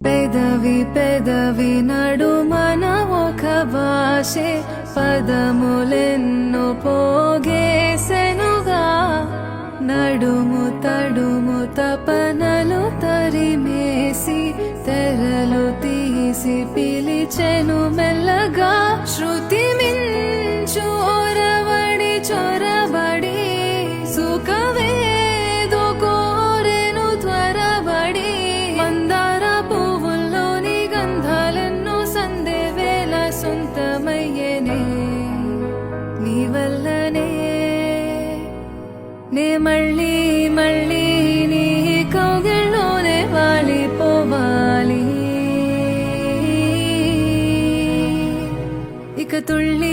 పెదవి పెదవి నడుమన ఒక భాషే పదములెన్ను పోగేసెనుగా నడుము తడుము తపనలు తరిమేసి తెరలు తీసి పిలిచెను మెల్లగా శృతి మించు ఒరవడి చొరబడి సుఖవేదో కోరెను త్వరబడి మందార పువ్వుల్లోని గంధాలెన్నో సందే వేళ సొంతమయ్యేనే నీ వల్లనే నే మళ్ళీ మళ్ళీ నీ కౌగిల్లోనే వాలిపోవాలి ఇక తుళ్ళి